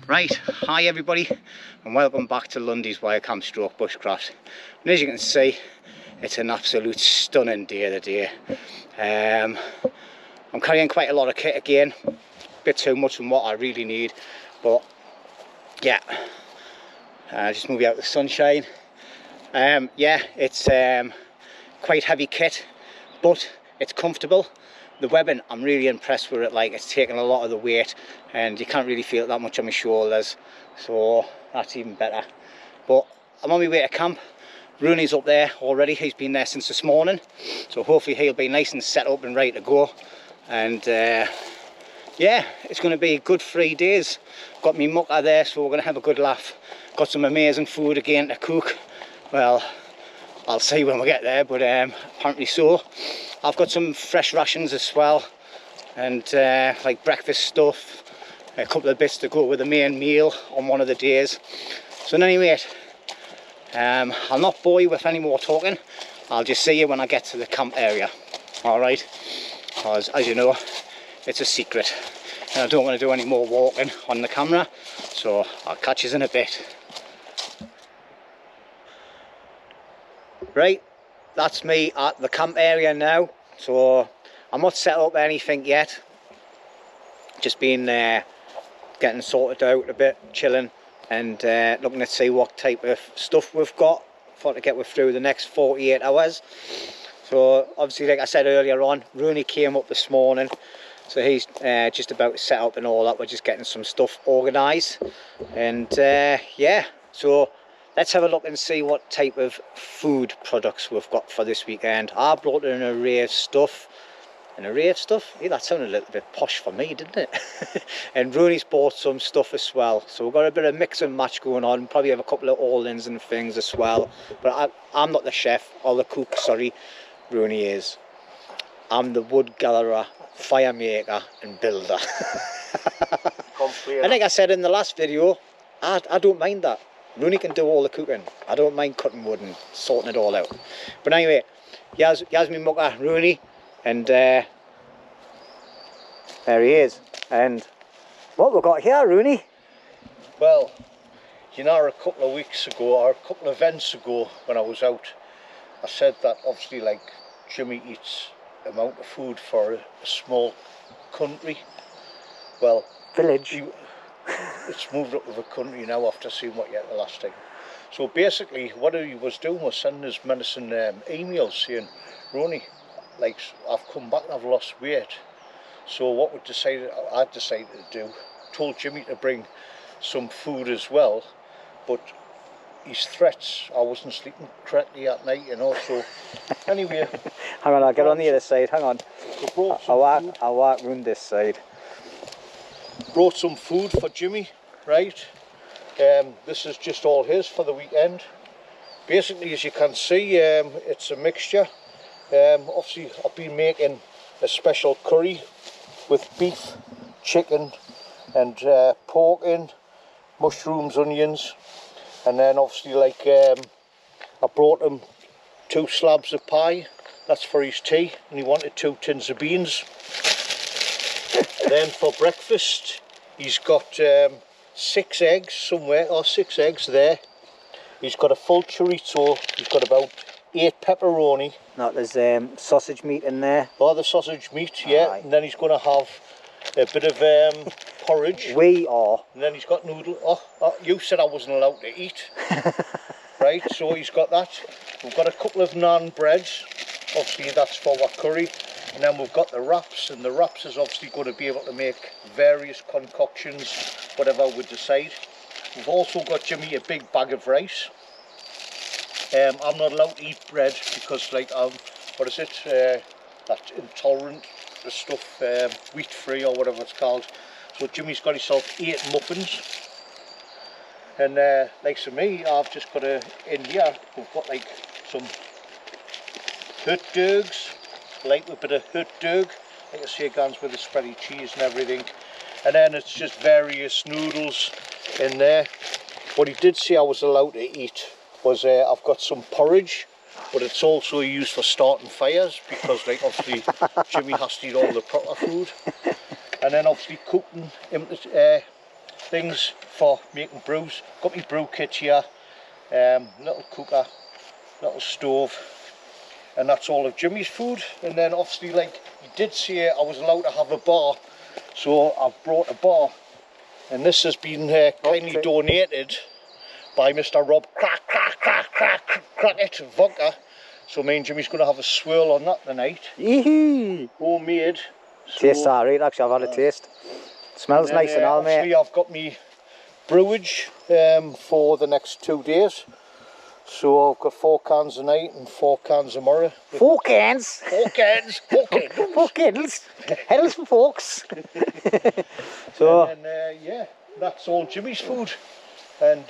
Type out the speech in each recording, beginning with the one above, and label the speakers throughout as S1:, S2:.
S1: Right, hi everybody and welcome back to LUNDY'S Wire Camp Stroke Bushcraft. And as you can see, it's an absolute stunning day today. I'm carrying quite a lot of kit again, a bit too much than what I really need, but yeah, just move out the sunshine. Yeah, it's quite heavy kit, but it's comfortable. The webbing, I'm really impressed with it. Like, it's taking a lot of the weight and you can't really feel it that much on my shoulders, so that's even better. But I'm on my way to camp. Rooney's up there already. He's been there since this morning, so hopefully he'll be nice and set up and ready to go. And yeah, it's going to be good 3 days. Got me mucker there, so we're going to have a good laugh. Got some amazing food again to cook. Well, I'll see when we get there, but apparently so. I've got some fresh rations as well, and like breakfast stuff, a couple of bits to go with the main meal on one of the days. So anyway, I'll not bore you with any more talking. I'll just see you when I get to the camp area. Alright, because as you know, it's a secret and I don't want to do any more walking on the camera, so I'll catch you in a bit. Right, that's me at the camp area now. So I'm not set up anything yet, just been getting sorted out a bit, chilling, and looking to see what type of stuff we've got for to get through the next 48 hours. So obviously, like I said earlier on, Rooney came up this morning, so he's just about to set up and all that. We're just getting some stuff organised, and yeah, so let's have a look and see what type of food products we've got for this weekend. I brought an array of stuff. An array of stuff? Yeah, that sounded a little bit posh for me, didn't it? And Rooney's bought some stuff as well. So we've got a bit of mix and match going on. Probably have a couple of all-ins and things as well. But I'm not the chef, or the cook, sorry. Rooney is. I'm the wood gatherer, fire maker and builder. And like I said in the last video, I don't mind that. Rooney can do all the cooking. I don't mind cutting wood and sorting it all out. But anyway, here's me mucker, Rooney, and there he is. And what we've got here, Rooney?
S2: Well, you know, a couple of weeks ago, or a couple of events ago, when I was out, I said that obviously, like, Jimmy eats amount of food for a small country. Well,
S1: village.
S2: It's moved up with a country now after seeing what you had the last time. So basically what he was doing was sending his medicine emails saying, Rooney, like, I've come back and I've lost weight. So what I decided to do, told Jimmy to bring some food as well, but his threats, I wasn't sleeping correctly at night, you know, so anyway.
S1: Hang on, I'll get on the other side, hang on. I'll walk round this side.
S2: Brought some food for Jimmy, right? This is just all his for the weekend. Basically, as you can see, it's a mixture. Obviously, I've been making a special curry with beef, chicken and pork in, mushrooms, onions, and then obviously, like, I brought him 2 slabs of pie. That's for his tea, and he wanted 2 tins of beans. Then for breakfast, he's got 6 eggs somewhere, or 6 eggs there. He's got a full chorizo. He's got about 8 pepperoni.
S1: No, there's sausage meat in there.
S2: Oh, the sausage meat, yeah. Aye. And then he's going to have a bit of porridge.
S1: We are.
S2: And then he's got noodle. Oh, you said I wasn't allowed to eat. Right, so he's got that. We've got a couple of naan breads. Obviously, that's for our curry. And then we've got the wraps, and the wraps is obviously going to be able to make various concoctions, whatever we decide. We've also got Jimmy a big bag of rice. I'm not allowed to eat bread because, like, what is it? That's intolerant, the stuff, wheat free or whatever it's called. So Jimmy's got himself 8 muffins. And like for me, I've just got in here, we've got like some hot dogs. Like a bit of hot dog, like I say, guns with the spready cheese and everything, and then it's just various noodles in there. What he did say I was allowed to eat was I've got some porridge, but it's also used for starting fires because, like, obviously Jimmy has to eat all the proper food, and then obviously cooking things for making brews. Got my brew kit here, little cooker, little stove, and that's all of Jimmy's food. And then obviously, like he did say, I was allowed to have a bar, so I've brought a bar, and this has been kindly donated by Mr. Rob Crackett Vodka. So me and Jimmy's going to have a swirl on that tonight. Homemade.
S1: Tastes alright, actually. I've had a taste. Smells nice and all, mate.
S2: I've got me brewage for the next 2 days. So I've got 4 cans tonight and 4 cans tomorrow.
S1: 4 cans?
S2: 4 cans. 4 cans.
S1: 4 cans. Heddles for forks. So
S2: and then, yeah, that's all Jimmy's food. And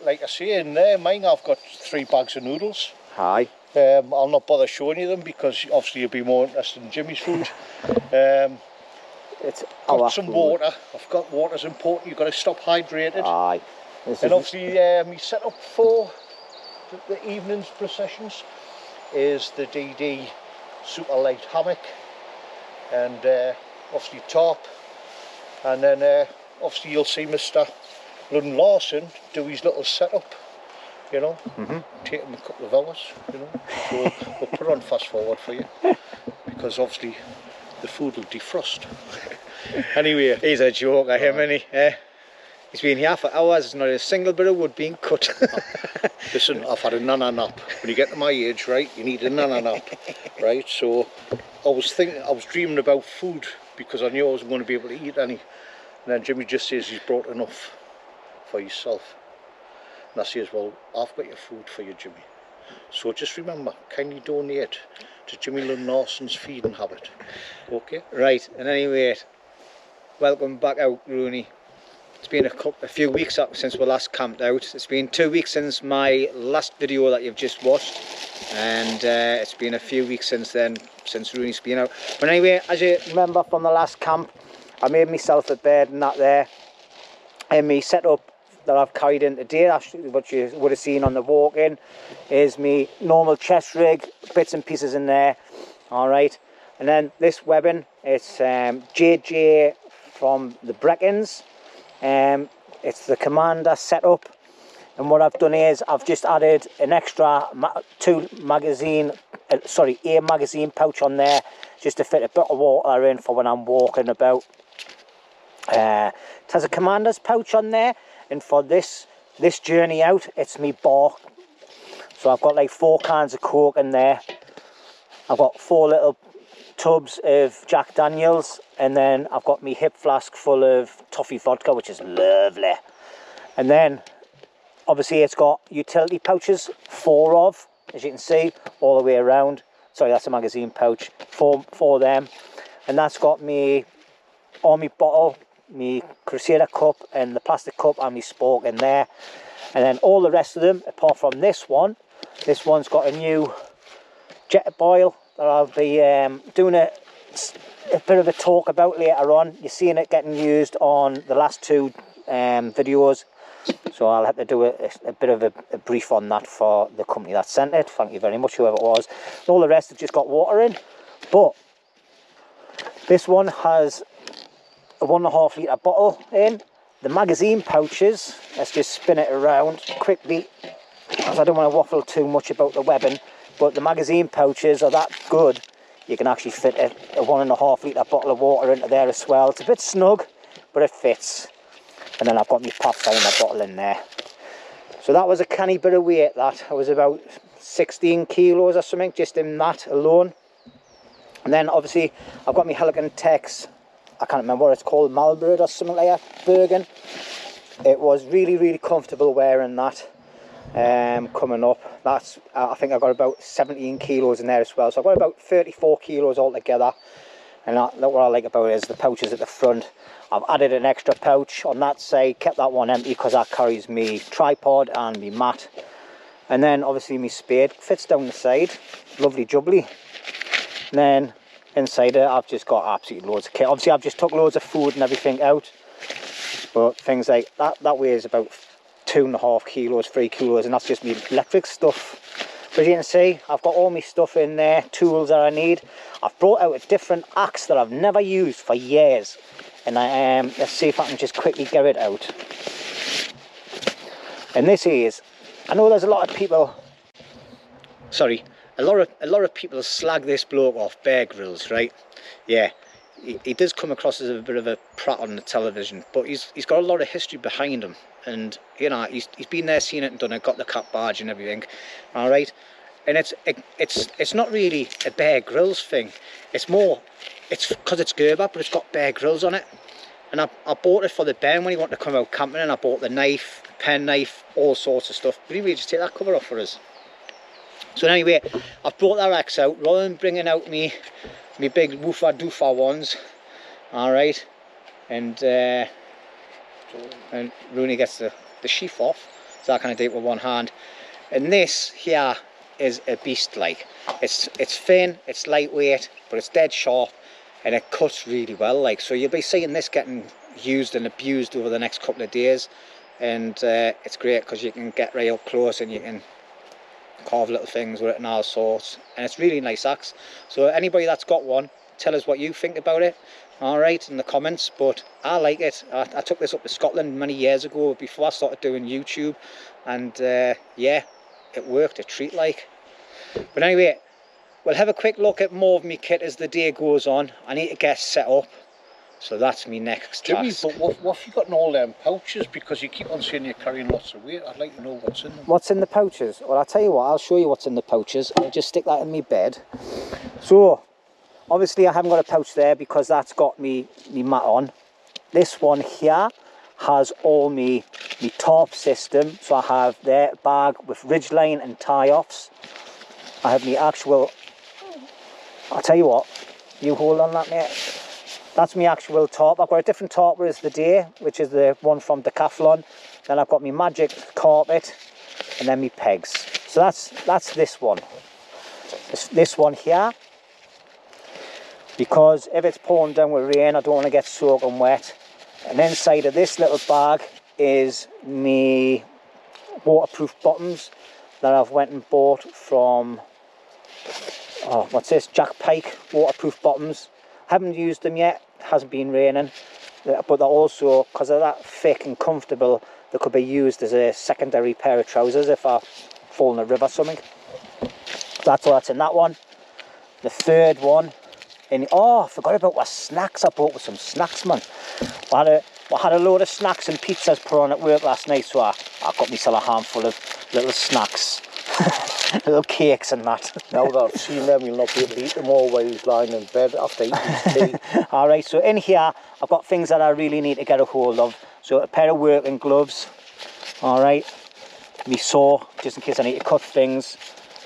S2: like I say, in there, mine, I've got 3 bags of noodles.
S1: Aye.
S2: I'll not bother showing you them because obviously you'll be more interested in Jimmy's food.
S1: It's
S2: got some water. I've got water's important. You've got to stop hydrated.
S1: Aye.
S2: And obviously, my setup for the evening's processions is the DD super light hammock and obviously tarp. And then obviously you'll see Mr. Lund Larson do his little setup. You know, take him a couple of hours, you know, so we'll put on fast forward for you, because obviously the food will defrost. Anyway.
S1: He's a joker, him, isn't he? He's been here for hours, there's not a single bit of wood being cut.
S2: Listen, I've had a nana nap. When you get to my age, right, you need a nana nap, right, so I was dreaming about food, because I knew I wasn't going to be able to eat any, and then Jimmy just says he's brought enough for himself. And I says, well, I've got your food for you, Jimmy. So just remember, kindly donate to Jimmy Lund Larson's feeding habit. Okay?
S1: Right, and anyway, welcome back out, Rooney. It's been a few weeks up since we last camped out. It's been 2 weeks since my last video that you've just watched. And it's been a few weeks since then, since Rooney's been out. But anyway, as you remember from the last camp, I made myself a bed and that there. And me set up that I've carried in today, actually, what you would have seen on the walk-in, is me normal chest rig, bits and pieces in there, all right. And then this webbing, it's JJ from the Breckens. It's the Commander setup, and what I've done is I've just added an extra a magazine pouch on there, just to fit a bit of water in for when I'm walking about. It has a Commander's pouch on there. And for this journey out, it's me bar. So I've got like 4 cans of Coke in there. I've got 4 little tubs of Jack Daniels, and then I've got me hip flask full of toffee vodka, which is lovely. And then obviously it's got utility pouches, 4 of, as you can see, all the way around. Sorry, that's a magazine pouch, 4 them. And that's got me army bottle, me Crusader cup and the plastic cup and me spork in there. And then all the rest of them, apart from this one's got a new jet boil that I'll be doing a bit of a talk about later on. You're seeing it getting used on the last 2 videos, so I'll have to do a bit of a brief on that for the company that sent it. Thank you very much, whoever it was. And all the rest have just got water in, but this one has a 1.5 litre bottle in. The magazine pouches, let's just spin it around quickly, as I don't want to waffle too much about the webbing, but the magazine pouches are that good, you can actually fit a 1.5 litre bottle of water into there as well. It's a bit snug, but it fits. And then I've got my Pathfinder bottle in there. So that was a canny bit of weight, that. I was about 16 kilos or something, just in that alone. And then obviously I've got my Helicon Tex, I can't remember what it's called, Marlboro or something like that, Bergen. It was really, really comfortable wearing that. Coming up, that's, I think I got about 17 kilos in there as well, so I've got about 34 kilos altogether. And what I like about it is the pouches at the front. I've added an extra pouch on that side, kept that one empty because that carries me tripod and me mat. And then obviously my spade fits down the side, lovely jubbly. And then inside it I've just got absolutely loads of kit. Obviously I've just took loads of food and everything out, but things like that weighs about 2.5 kilos, 3 kilos, and that's just me electric stuff. But as you can see, I've got all my stuff in there, tools that I need. I've brought out a different axe that I've never used for years. and let's see if I can just quickly get it out. And this is, I know there's a lot of people, sorry, a lot of people slag this bloke off, Bear Grylls, right? Yeah, he does come across as a bit of a prat on the television, but he's got a lot of history behind him, and you know, he's been there, seen it and done it, got the cat badge and everything, all right? And it's not really a Bear Grylls thing. It's more, it's because it's Gerber, but it's got Bear Grylls on it. And I bought it for the Ben when he wanted to come out camping, and I bought the knife, pen knife, all sorts of stuff. But anyway, just take that cover off for us. So anyway, I've brought that axe out rather than bringing out me big woofer doofer ones. All right, and Rooney gets the sheath off, so I kind of do it with one hand. And this here is a beast. Like, it's thin, it's lightweight, but it's dead sharp, and it cuts really well. Like, so you'll be seeing this getting used and abused over the next couple of days, and it's great because you can get right up close and you can carve little things with it and all sorts, and it's really nice axe. So anybody that's got one, tell us what you think about it, all right, in the comments. But I like it. I took this up to Scotland many years ago before I started doing YouTube, and yeah, it worked a treat like. But anyway, we'll have a quick look at more of my kit as the day goes on. I need to get set up, so that's me next task.
S2: Jimmy, but what have you got in all them pouches? Because you keep on saying you're carrying lots of weight. I'd like to know what's in them.
S1: What's in the pouches? Well, I'll tell you what, I'll show you what's in the pouches. I'll just stick that in my bed. So, obviously I haven't got a pouch there because that's got me mat on. This one here has all me tarp system. So I have their bag with ridgeline and tie-offs. I have me actual, I'll tell you what, you hold on that, mate. That's my actual tarp. I've got a different tarp as the day, which is the one from Decathlon. Then I've got my magic carpet, and then my pegs. So that's this one. This one here. Because if it's pouring down with rain, I don't want to get soaking wet. And inside of this little bag is me waterproof bottoms that I've went and bought from, oh, what's this? Jack Pike waterproof bottoms. Haven't used them yet. Hasn't been raining, but they're also, because they're that thick and comfortable, they could be used as a secondary pair of trousers if I fall in a river or something. That's all that's in that one. The third one, oh, I forgot about my snacks. I bought with some snacks, man. I had a load of snacks and pizzas put on at work last night, so I got myself a handful of little snacks. Little cakes and that.
S2: Now that I've seen them, you'll not be able to eat them all while he's lying in bed after eating his tea.
S1: Alright, so in here I've got things that I really need to get a hold of. So a pair of working gloves, alright, me saw, just in case I need to cut things,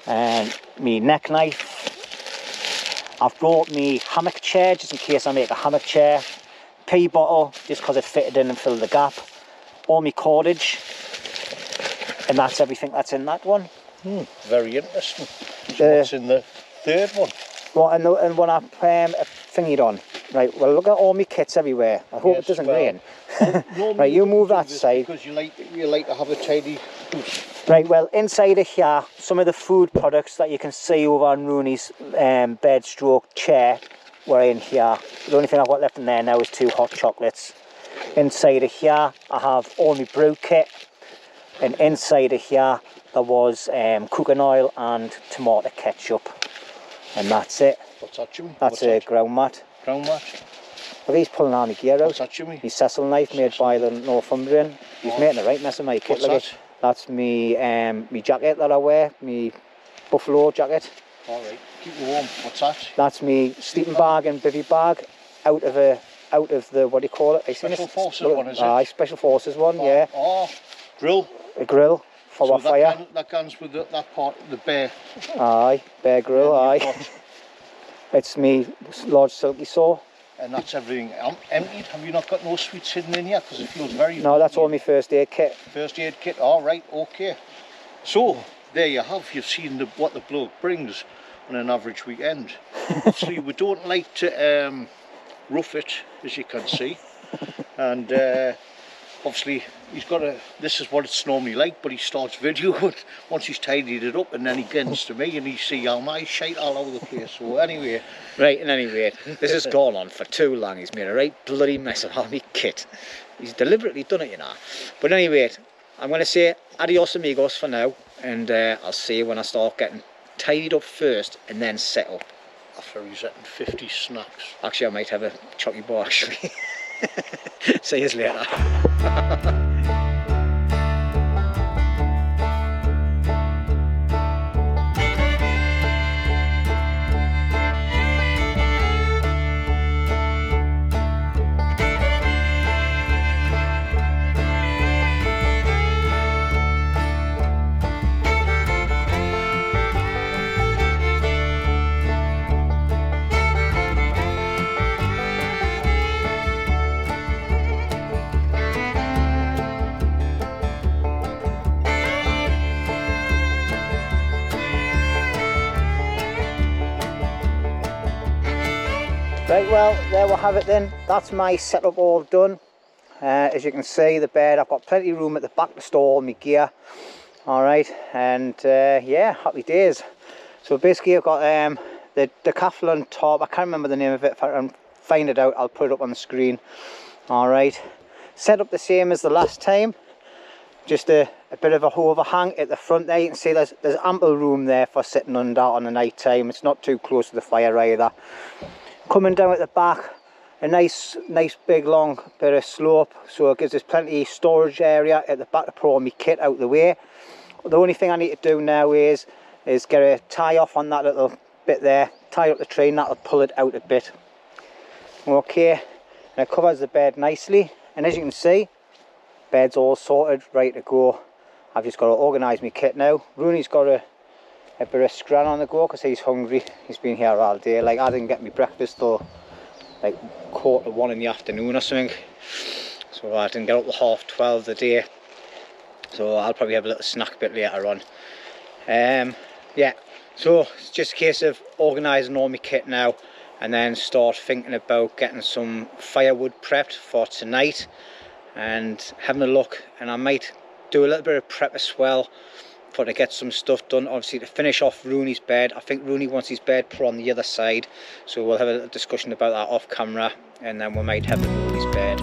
S1: and me neck knife. I've brought me hammock chair, just in case I make a hammock chair. Pea bottle, just because it fitted in and filled the gap. All me cordage, and that's everything that's in that one.
S2: Very interesting. So what's in the third one?
S1: Well, and when I thingied on. Right, well, look at all my kits everywhere. I hope it doesn't rain. Right, you move that side.
S2: Because you like to have a tidy house.
S1: Right, well, inside of here, some of the food products that you can see over on Rooney's bed stroke chair were in here. The only thing I've got left in there now is 2 hot chocolates. Inside of here, I have all my brew kit. And inside of here, there was cooking oil and tomato ketchup, and that's it.
S2: What's that, Jimmy?
S1: That's a ground mat.
S2: Ground mat?
S1: Well, he's pulling on the gear out.
S2: What's that, Jimmy?
S1: His Cecil knife made by the Northumbrian. He's making a right mess of my kit.
S2: What's that?
S1: That's me jacket that I wear, me buffalo jacket.
S2: Alright, keep you warm. What's that?
S1: That's me sleeping bag and bivvy bag out of the, what do you call it?
S2: Special Forces one, is it?
S1: Aye, Special Forces one, yeah.
S2: Oh, grill.
S1: A grill. For
S2: so
S1: fire.
S2: That goes with that part, the bear.
S1: Aye, bear grill, aye. It's me large silky saw.
S2: And that's everything emptied. Have you not got no sweets hidden in here? Because it feels very...
S1: No, that's all my first aid kit.
S2: First aid kit, all right, okay. So, there you have. You've seen what the bloke brings on an average weekend. Obviously, we don't like to rough it, as you can see. And obviously, he's got a, this is what it's normally like, but he starts videoing once he's tidied it up, and then he gets to me and he see all my shite all over the place. So anyway.
S1: Right, and anyway, this has gone on for too long. He's made a right bloody mess of all my kit. He's deliberately done it, you know. But anyway, I'm going to say adios amigos for now, and I'll see you when I start getting tidied up first and then set up.
S2: After he's eating 50 snacks.
S1: Actually, I might have a chocolate bar actually. See you later. Right, well, there we'll have it then. That's my setup all done. As you can see, the bed, I've got plenty of room at the back to store all my gear. Alright, and yeah, happy days. So basically I've got the Decathlon top, I can't remember the name of it. If I can find it out, I'll put it up on the screen. Alright, set up the same as the last time. Just a bit of a overhang at the front there. You can see there's ample room there for sitting under on the night time. It's not too close to the fire either. Coming down at the back, a nice big long bit of slope, so it gives us plenty of storage area at the back to put all my kit out the way. The only thing I need to do now is get a tie off on that little bit there, tie up the tree, and that'll pull it out a bit. Okay, and it covers the bed nicely, and as you can see, bed's all sorted, ready to go. I've just got to organise my kit now. Rooney's got a bit of scran on the go because he's hungry. He's been here all day. Like, I didn't get my breakfast till like 1:15 in the afternoon or something, so I didn't get up till 12:30 the day, so I'll probably have a little snack bit later on. Yeah, so it's just a case of organising all my kit now and then start thinking about getting some firewood prepped for tonight and having a look, and I might do a little bit of prep as well to get some stuff done, obviously to finish off Rooney's bed. I think Rooney wants his bed put on the other side, so we'll have a little discussion about that off camera, and then we might have Rooney's bed.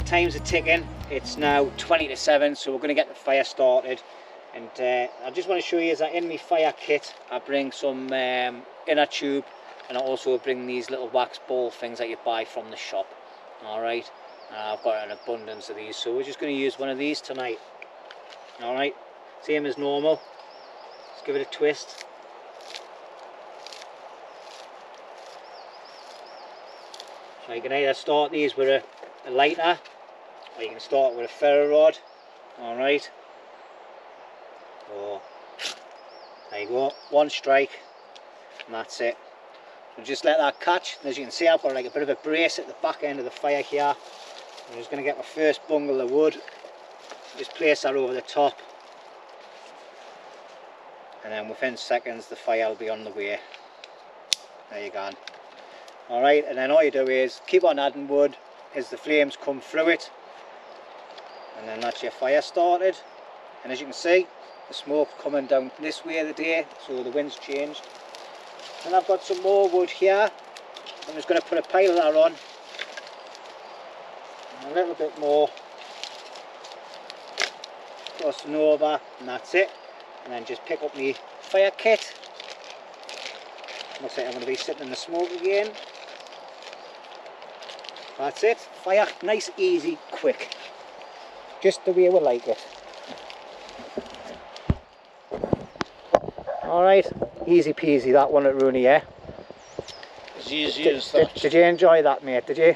S1: Times are ticking. It's now 20 to 7, so we're going to get the fire started. And I just want to show you that in my fire kit I bring some inner tube, and I also bring these little wax ball things that you buy from the shop. Alright, I've got an abundance of these, so we're just going to use one of these tonight. Alright, same as normal. Let's give it a twist. So you can either start these with a lighter, or you can start with a ferro rod. Alright, so there you go, one strike and that's it. So just let that catch, and as you can see I've got like a bit of a brace at the back end of the fire here. I'm just going to get my first bungle of wood, just place that over the top, and then within seconds the fire will be on the way. There you go. Alright, and then all you do is keep on adding wood as the flames come through it, and then that's your fire started. And as you can see, the smoke coming down this way of the day, so the wind's changed. And I've got some more wood here. I'm just going to put a pile of that on, and a little bit more, crossing over, and that's it. And then just pick up my fire kit. Looks like I'm going to be sitting in the smoke again. That's it, fire, nice, easy, quick. Just the way we like it. Alright, easy peasy that one at Rooney, yeah?
S2: As easy as that.
S1: Did you enjoy that, mate, did you?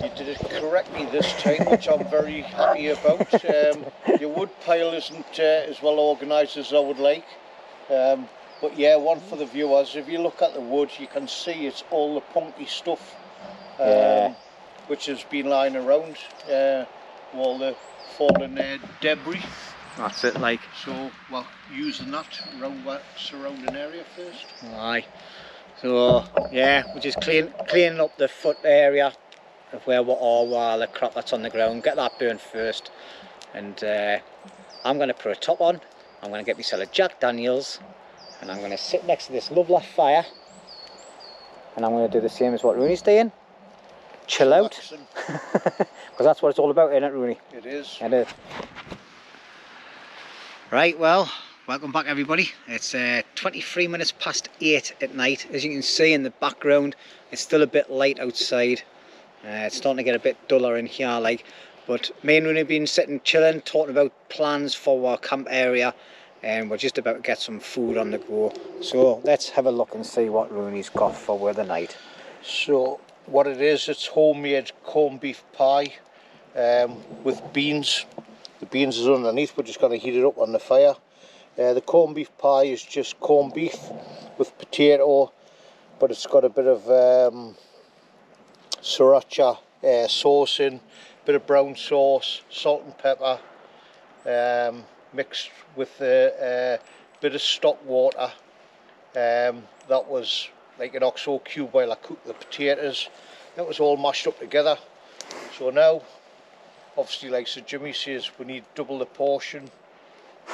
S2: You did it correctly this time, which I'm very happy about. Your wood pile isn't as well organised as I would like. But yeah, one for the viewers, if you look at the wood, you can see it's all the punky stuff, which has been lying around, all the fallen debris.
S1: That's it, like.
S2: So we're using that around that surrounding area first.
S1: Aye. So yeah, we're just cleaning up the foot area of where we're all the crap that's on the ground. Get that burned first, and I'm going to put a top on. I'm going to get myself a Jack Daniels, and I'm going to sit next to this lovely fire, and I'm going to do the same as what Rooney's doing. Chill out, because that's what it's all about, isn't it, Rooney?
S2: It is.
S1: It is. Right, well, welcome back everybody. It's 23 minutes past 8 at night. As you can see in the background, it's still a bit light outside. It's starting to get a bit duller in here, like. But me and Rooney have been sitting chilling, talking about plans for our camp area, and we're just about to get some food on the go. So let's have a look and see what Rooney's got for the night.
S2: So what it is, it's homemade corned beef pie with beans. The beans is underneath, we're just going to heat it up on the fire. The corned beef pie is just corned beef with potato, but it's got a bit of sriracha sauce in, bit of brown sauce, salt and pepper, mixed with a bit of stock water. That was like an OXO cube while I cooked the potatoes. That was all mashed up together. So now, obviously, like Sir Jimmy says, we need double the portion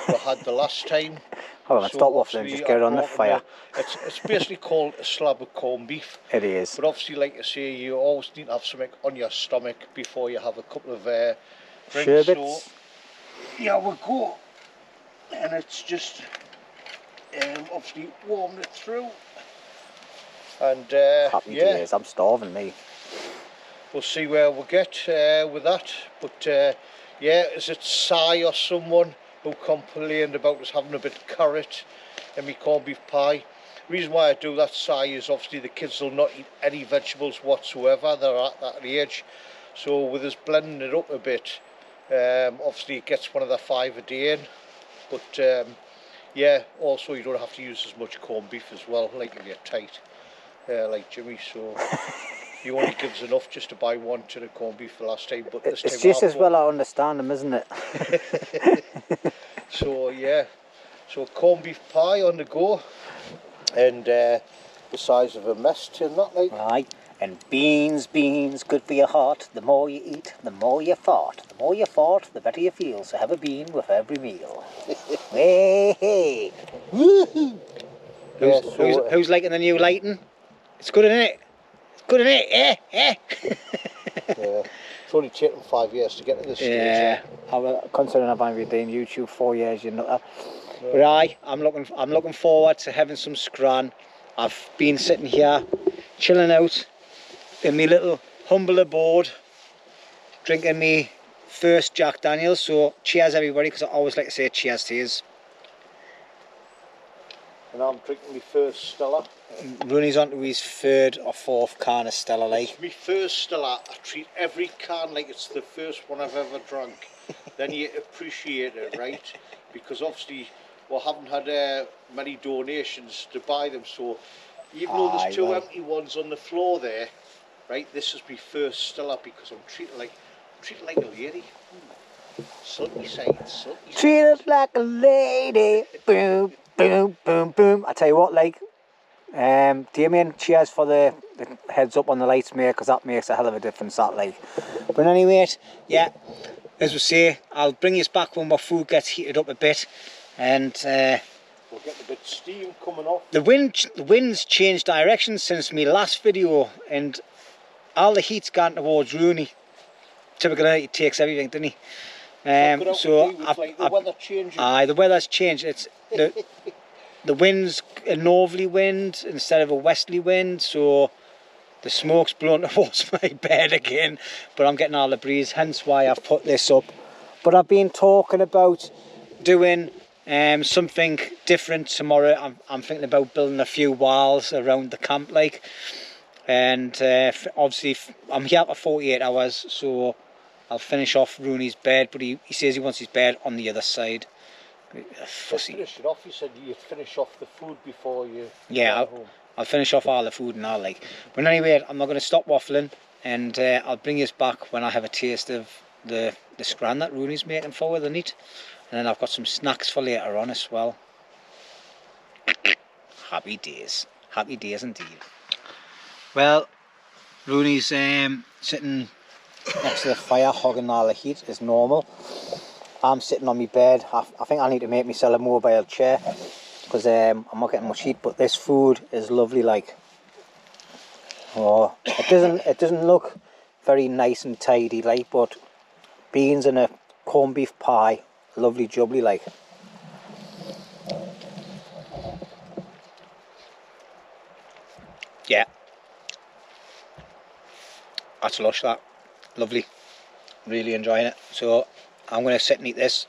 S2: we had the last time.
S1: Hold on, stop waffling, just get it on the fire.
S2: It's basically called a slab of corned beef.
S1: It is.
S2: But obviously, like I say, you always need to have something on your stomach before you have a couple of drinks.
S1: Sherbets.
S2: So, yeah, we'll go. And it's just obviously warmed it through. And
S1: happy
S2: yeah,
S1: days, I'm starving, me.
S2: We'll see where we get with that. But yeah, is it Si or someone who complained about us having a bit of carrot in my corned beef pie? The reason why I do that, Si, is obviously the kids will not eat any vegetables whatsoever. They're at that age. So with us blending it up a bit, obviously it gets one of the 5 a day in. But yeah, also you don't have to use as much corned beef as well, like if you're tight, like Jimmy. So he only gives enough just to buy one tin of corned beef the last time. But this
S1: it's
S2: time
S1: just as well I understand them, isn't it?
S2: So yeah, so corned beef pie on the go, and the size of a mess tin, that like.
S1: Right, and beans, good for your heart. The more you eat, the more you fart. The more you fart, the better you feel. So have a bean with every meal. Hey, hey.
S2: Woohoo!
S1: Who's liking the new lighting? It's good, isn't it? It's good, isn't it? Eh? Eh?
S2: Yeah. It's only taken 5 years to get to this stage.
S1: Yeah, considering I've only been doing YouTube 4 years, you know. But I'm looking forward to having some scran. I've been sitting here, chilling out in my little humble abode, drinking me first Jack Daniels. So cheers everybody, because I always like to say cheers to yous.
S2: And I'm drinking my first Stella.
S1: Rooney's on to his 3rd or 4th can of Stella, like.
S2: It's my first Stella. I treat every can like it's the first one I've ever drunk. Then you appreciate it, right? Because obviously we haven't had many donations to buy them, so even though there's 2 empty ones on the floor there, right, this is my first Stella because I'm treated like a lady. Silky side, silky side.
S1: Treated like a lady. Boom, boom, boom, boom. I tell you what, like, Damien, cheers for the heads up on the lights, mate, because that makes a hell of a difference, that, like. But anyway, yeah, as we say, I'll bring you back when my food gets heated up a bit, and
S2: we'll get a bit of steam coming off.
S1: The wind's changed direction since my last video, and all the heat's gone towards Rooney. Typically, he takes everything, doesn't he?
S2: So the weather changing.
S1: Aye, the weather's changed. It's the wind's a northerly wind instead of a westerly wind, so the smoke's blown towards my bed again. But I'm getting all the breeze, hence why I've put this up. But I've been talking about doing something different tomorrow. I'm thinking about building a few walls around the camp, like. And obviously I'm here for 48 hours, so I'll finish off Rooney's bed, but he says he wants his bed on the other side. Fussy.
S2: Finish it off. You said you'd finish off the food before you
S1: Yeah, I'll finish off all the food now, like. But anyway, I'm not going to stop waffling, and I'll bring you back when I have a taste of the scran that Rooney's making for the neat. And then I've got some snacks for later on as well. Happy days indeed. Well, Rooney's sitting next to the fire, hogging all the heat as normal. I'm sitting on my bed. I think I need to make myself a mobile chair because I'm not getting much heat. But this food is lovely. Like, oh, it doesn't look very nice and tidy, like. But beans and a corned beef pie, lovely jubbly, like. Yeah, that's lush. That lovely. Really enjoying it. So I'm going to sit and eat this,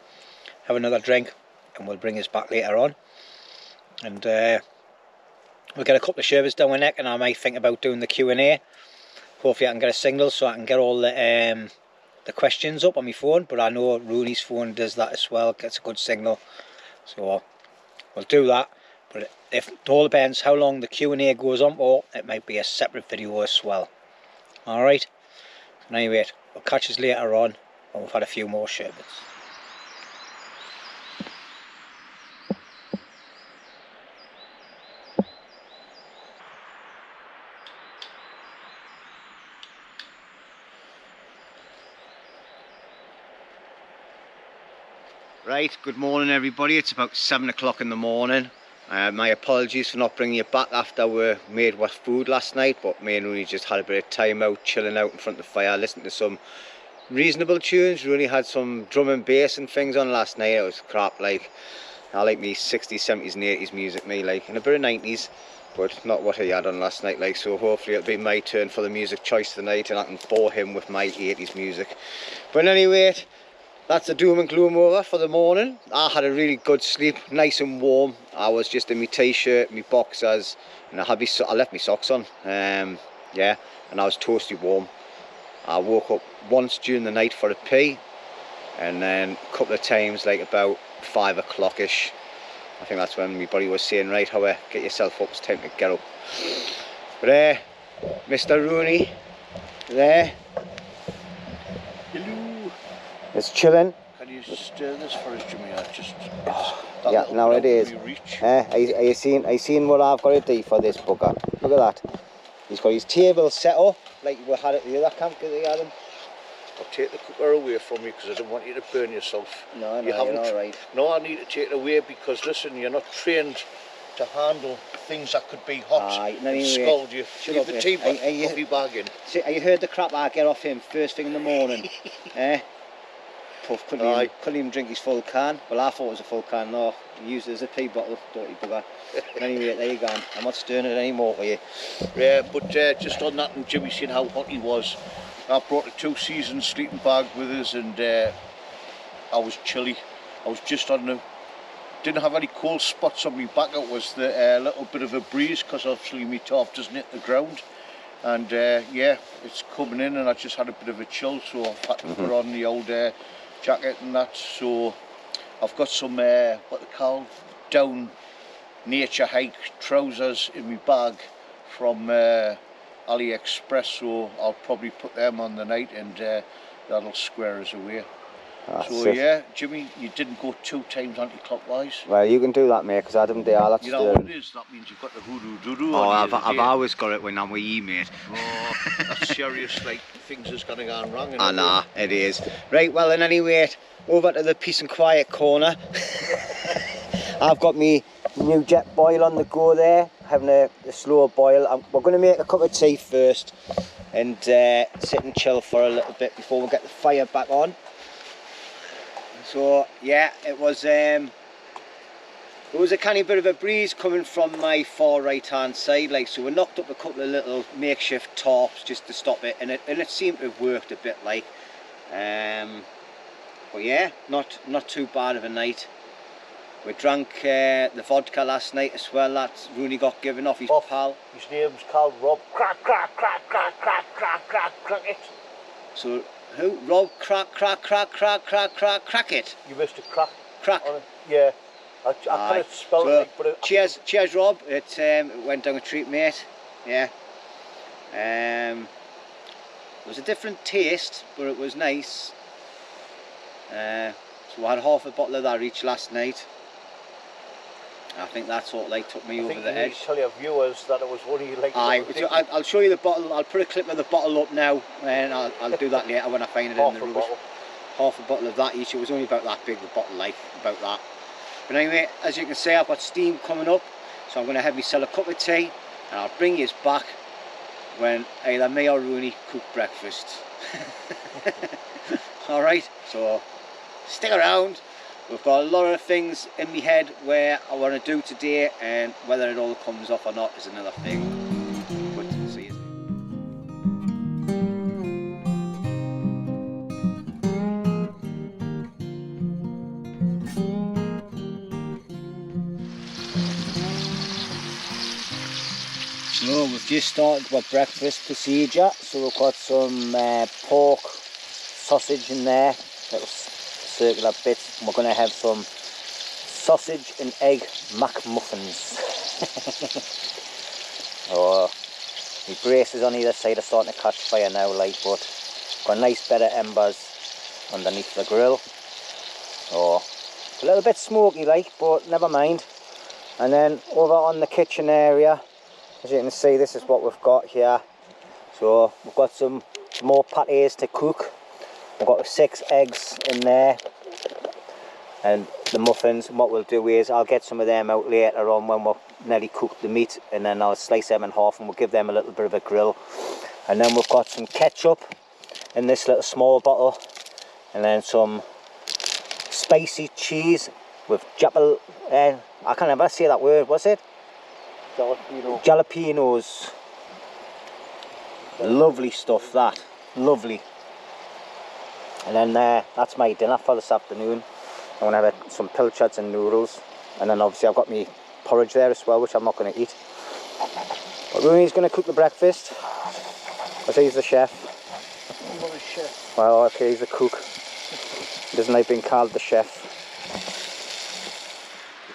S1: have another drink, and we'll bring us back later on. And we'll get a couple of sherbets down my neck, and I might think about doing the Q&A. Hopefully I can get a signal so I can get all the questions up on my phone, but I know Rooney's phone does that as well, gets a good signal. So we'll do that, but it all depends how long the Q&A goes on for. It might be a separate video as well. Alright, anyway, we'll catch us later on when we've had a few more sherbets. Right, good morning everybody. It's about 7 o'clock in the morning. My apologies for not bringing you back after we made what food last night, but me and Rooney just had a bit of time out, chilling out in front of the fire, listening to some reasonable tunes. Rooney had some drum and bass and things on last night. It was crap. Like, I like me 60s, 70s and 80s music, me, like, and a bit of 90s, but not what he had on last night, like. So hopefully it'll be my turn for the music choice tonight and I can bore him with my 80s music. But anyway, that's the doom and gloom over for the morning. I had a really good sleep, nice and warm. I was just in my t-shirt, my boxers, and I left my socks on. Yeah, and I was toasty warm. I woke up once during the night for a pee, and then a couple of times, like about 5 o'clock-ish. I think that's when my body was saying, right, Howie, get yourself up, it's time to get up. But Mr. Rooney, there.
S2: Hello.
S1: It's chilling.
S2: Can you stir this for us, Jimmy?
S1: Yeah, now it is. Are you seeing what I've got to do for this bugger? Look at that. He's got his table set up like we had at the other camp, Adam.
S2: I'll take the cooker away from you because I don't want you to burn yourself.
S1: No,
S2: you're
S1: all right.
S2: No, I need to take it away because, listen, you're not trained to handle things that could be hot and scald you. Leave the tea coffee bag in.
S1: See, have you heard the crap I get off him first thing in the morning? Puff, couldn't even drink his full can. Well, I thought it was a full can. No, he used it as a pea bottle, dirty bugger. Anyway, there you go. I'm not stirring it anymore for you.
S2: Yeah, but just on that, and Jimmy seen how hot he was. I brought a 2-season sleeping bag with us, and I was chilly. I was just on the... Didn't have any cold spots on my back. It was the little bit of a breeze because obviously my top doesn't hit the ground. And yeah, it's coming in, and I just had a bit of a chill, so I've had to put on the old jacket and that. So I've got some what they call down nature hike trousers in my bag from AliExpress, so I'll probably put them on the night, and that'll square us away. So yeah, Jimmy, you didn't go 2 times anti-clockwise.
S1: Well, you can do that, mate, because I didn't do all that.
S2: You know what it is? That means you've got the hoodoo doo-doo.
S1: Oh, I've always got it when I'm with you, mate.
S2: Oh, that's serious, like things is gonna go wrong.
S1: Ah, nah, it is. Right, well, then anyway, over to the peace and quiet corner. I've got me new jet boil on the go there, having a slow boil. We're going to make a cup of tea first and sit and chill for a little bit before we get the fire back on. So yeah, it was a canny bit of a breeze coming from my far right hand side, like, so we knocked up a couple of little makeshift tarps just to stop it, and it seemed to have worked a bit, like. But yeah, not too bad of a night. We drank the vodka last night as well. That Rooney got given off his pal.
S2: His name's called Rob. Crack, crack, crack, crack, crack, crack, crack, crack it.
S1: So who? Rob crack, crack, crack, crack, crack, crack, crack it.
S2: You missed a crack.
S1: Crack.
S2: Yeah. I can't spell it, but it,
S1: cheers, Rob. It went down a treat, mate. Yeah. It was a different taste, but it was nice. So we had half a bottle of that each last night. I think that's what like took me over the edge.
S2: Tell your viewers that it was only like.
S1: I'll show you the bottle. I'll put a clip of the bottle up now, and I'll do that later when I find it in the rubbish. Half a bottle of that each. It was only about that big, the bottle, like about that. But anyway, as you can see, I've got steam coming up, so I'm going to have myself a cup of tea, and I'll bring you back when either me or Rooney cook breakfast. All right, so stick around. We've got a lot of things in my head where I want to do today, and whether it all comes off or not is another thing. But see you. So we've just started our breakfast procedure. So we've got some pork sausage in there, little circular bits, and we're going to have some sausage and egg McMuffins. Oh, my braces on either side are starting to catch fire now, like, but got a nice bed of embers underneath the grill. Oh, it's a little bit smoky, like, but never mind. And then over on the kitchen area, as you can see, this is what we've got here. So we've got some more patties to cook. We've got 6 eggs in there and the muffins. And what we'll do is I'll get some of them out later on when we've nearly cooked the meat, and then I'll slice them in half and we'll give them a little bit of a grill. And then we've got some ketchup in this little small bottle, and then some spicy cheese with I can't ever say that word, was it?
S2: Jalapeno.
S1: Jalapenos. Lovely stuff, that. Lovely. And then that's my dinner for this afternoon. I'm going to have some pilchards and noodles. And then obviously I've got my porridge there as well, which I'm not going to eat. But Rooney's going to cook the breakfast, because he's the chef.
S2: I'm not a chef.
S1: Well, okay, he's the cook. He doesn't like being called the chef.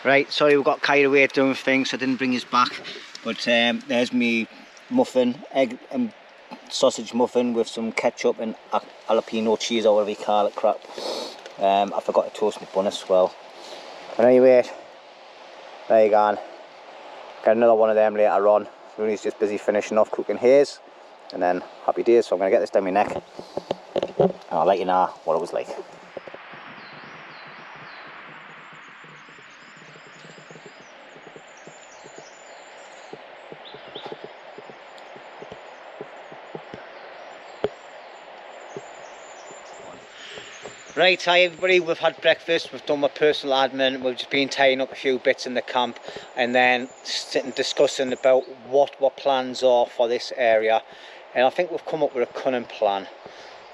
S1: Right, sorry we got carried away doing things, so I didn't bring his back. But there's me muffin, egg and sausage muffin with some ketchup and jalapeno cheese, or whatever you call it, crap. I forgot to toast my bun as well. But anyway, there you go. Got another one of them later on. Rooney's just busy finishing off cooking his, and then happy days. So I'm going to get this down my neck, and I'll let you know what it was like. Right, hi everybody, we've had breakfast, we've done my personal admin, we've just been tying up a few bits in the camp, and then sitting discussing about what our plans are for this area. And I think we've come up with a cunning plan.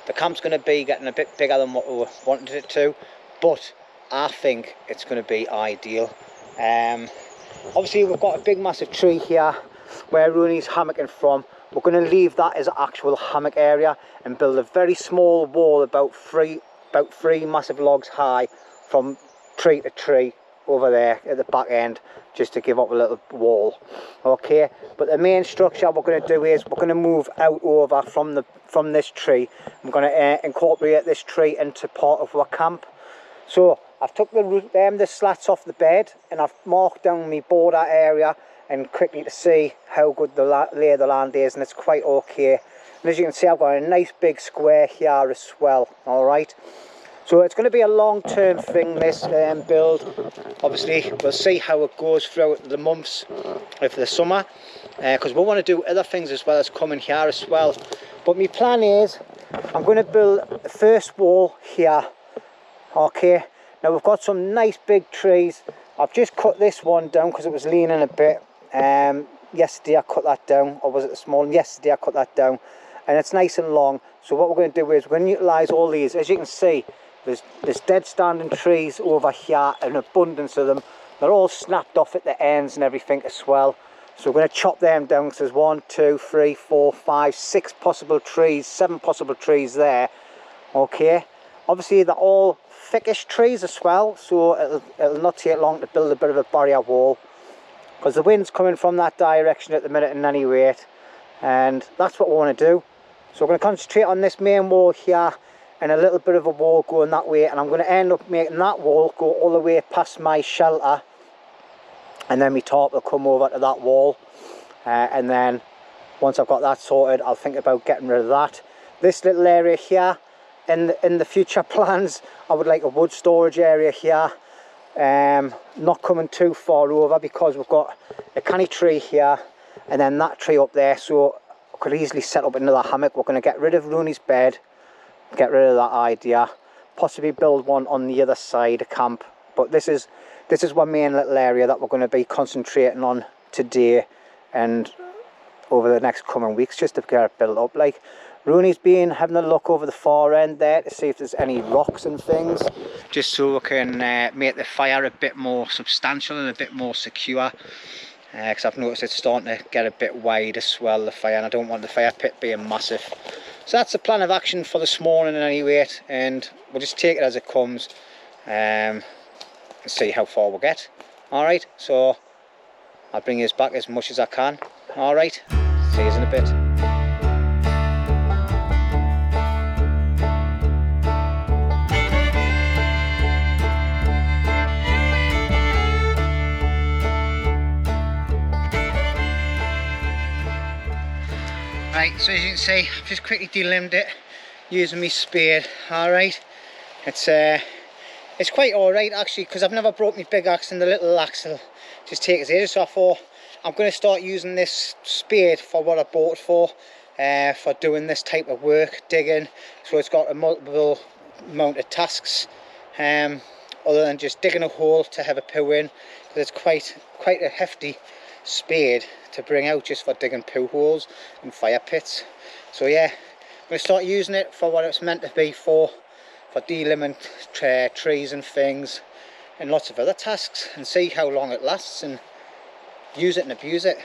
S1: The camp's going to be getting a bit bigger than what we wanted it to, but I think it's going to be ideal. Obviously we've got a big massive tree here where Rooney's hammocking from. We're going to leave that as an actual hammock area and build a very small wall about three massive logs high from tree to tree over there at the back end, just to give up a little wall. Okay, but the main structure we're going to do is we're going to move out over from this tree. We're going to incorporate this tree into part of our camp. So I've took the slats off the bed, and I've marked down my border area and quickly to see how good the lay of the land is, and it's quite okay. And as you can see, I've got a nice big square here as well. All right, so it's going to be a long-term thing, this build. Obviously we'll see how it goes throughout the months of the summer, because we want to do other things as well as coming here as well. But my plan is I'm going to build the first wall here. Okay, now we've got some nice big trees. I've just cut this one down because it was leaning a bit. Yesterday I cut that down, or was it this morning? Yesterday I cut that down, and it's nice and long. So what we're going to do is we're going to utilise all these. As you can see, There's dead standing trees over here, an abundance of them. They're all snapped off at the ends and everything as well. So we're going to chop them down, because there's 1, 2, 3, 4, 5, 6 possible trees, 7 possible trees there. Okay, obviously they're all thickish trees as well, so it'll not take long to build a bit of a barrier wall, because the wind's coming from that direction at the minute in any rate, and that's what we want to do. So we're going to concentrate on this main wall here, and a little bit of a wall going that way, and I'm going to end up making that wall go all the way past my shelter, and then my tarp will come over to that wall, and then once I've got that sorted, I'll think about getting rid of that. This little area here, in the future plans, I would like a wood storage area here, not coming too far over, because we've got a canny tree here and then that tree up there, so I could easily set up another hammock. We're going to get rid of Rooney's bed, get rid of that idea, possibly build one on the other side of camp, but this is one main little area that we're going to be concentrating on today and over the next coming weeks, just to get it built up. Like, Rooney's been having a look over the far end there to see if there's any rocks and things, just so we can make the fire a bit more substantial and a bit more secure, because I've noticed it's starting to get a bit wide as well, the fire, and I don't want the fire pit being massive. So that's the plan of action for this morning at any rate, and we'll just take it as it comes and see how far we'll get. Alright, so I'll bring you back as much as I can. Alright, see you in a bit. Right, so as you can see, I've just quickly delimbed it using my spade. Alright, it's quite alright actually, because I've never brought my big axe, and the little axe will just take its ages. So I thought I'm going to start using this spade for what I bought it for doing this type of work, digging. So it's got a multiple amount of tasks, other than just digging a hole to have a poo in, because it's quite a hefty spade to bring out just for digging poo holes and fire pits. So yeah, I'm going to start using it for what it's meant to be for delimbing trees and things and lots of other tasks, and see how long it lasts and use it and abuse it.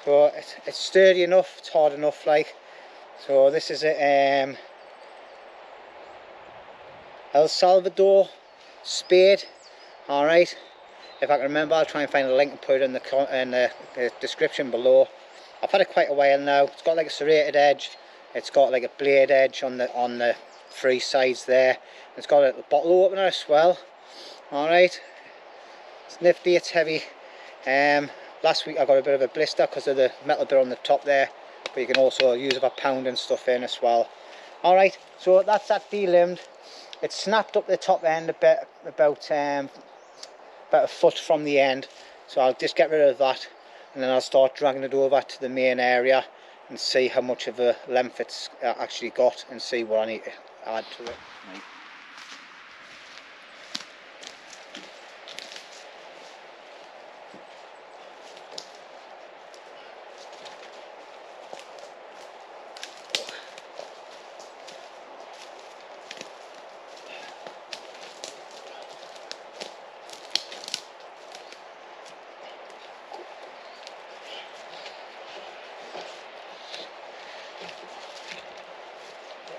S1: So it's sturdy enough, it's hard enough, like. So this is a El Salvador spade. Alright, if I can remember, I'll try and find a link and put it in the description below. I've had it quite a while now. It's got like a serrated edge, it's got like a blade edge on the 3 sides there. It's got a little bottle opener as well. Alright, it's nifty, it's heavy. Last week I got a bit of a blister because of the metal bit on the top there, but you can also use it for pounding stuff in as well. Alright, so that's that delimbed. It's snapped up the top end a bit, about a foot from the end, so I'll just get rid of that, and then I'll start dragging it over to the main area and see how much of a length it's actually got, and see what I need to add to it. Right.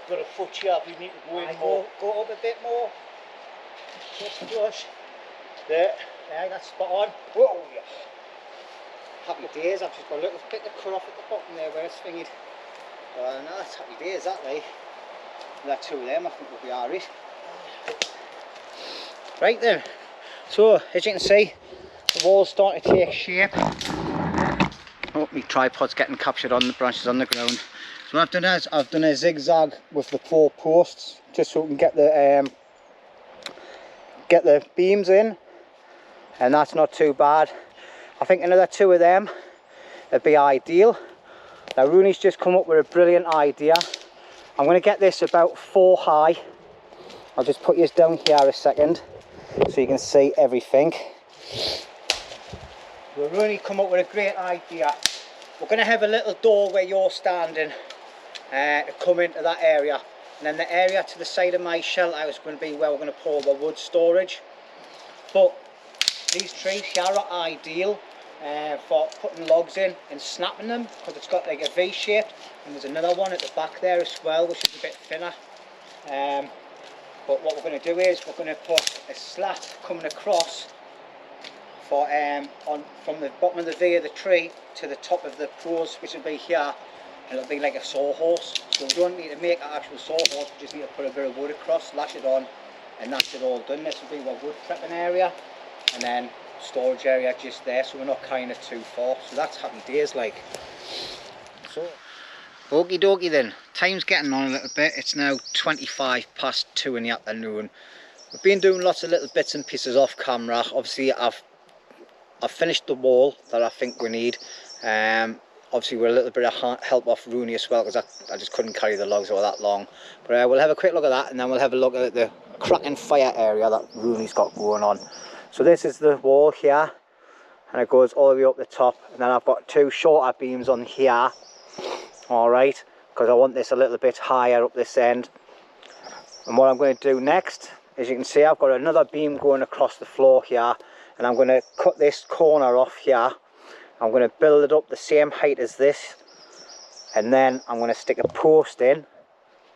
S2: Got a foot here, you need to go in more.
S1: Go up a bit more. Just flush.
S2: There.
S1: Yeah, that's spot on.
S2: Whoa, yeah.
S1: Happy days. I've just got a little bit of cut off at the bottom there where it's thingied. No, that's happy days, that way. That 2 of them, I think will be alright. Right then. So, as you can see, the wall's starting to take shape. Oh, my tripod's getting captured on the branches on the ground. So what I've done is I've done a zigzag with the 4 posts, just so we can get the beams in, and that's not too bad. I think another 2 of them would be ideal. Now Rooney's just come up with a brilliant idea. I'm going to get this about 4 high. I'll just put you down here a second so you can see everything. So Rooney come up with a great idea. We're going to have a little door where you're standing to come into that area. And then the area to the side of my shelter is going to be where we're going to pour the wood storage. But these trees here are ideal for putting logs in and snapping them, because it's got like a V shape, and there's another one at the back there as well, which is a bit thinner. But what we're going to do is we're going to put a slat coming across for from the bottom of the V of the tree to the top of the pros, which will be here, and it'll be like a sawhorse. So we don't need to make an actual sawhorse, we just need to put a bit of wood across, lash it on, and that's it all done. This will be our wood prepping area, and then storage area just there, so we're not carrying it too far. So that's happy days like. So okie dokie then, time's getting on a little bit. It's now 2:25 in the afternoon. We've been doing lots of little bits and pieces off camera. Obviously I've finished the wall that I think we need. Obviously we're a little bit of help off Rooney as well, because I just couldn't carry the logs all that long. But we'll have a quick look at that, and then we'll have a look at the cracking fire area that Rooney's got going on. So this is the wall here, and it goes all the way up the top, and then I've got two shorter beams on here, alright, because I want this a little bit higher up this end. And what I'm going to do next, as you can see, I've got another beam going across the floor here, and I'm going to cut this corner off here. I'm going to build it up the same height as this, and then I'm going to stick a post in,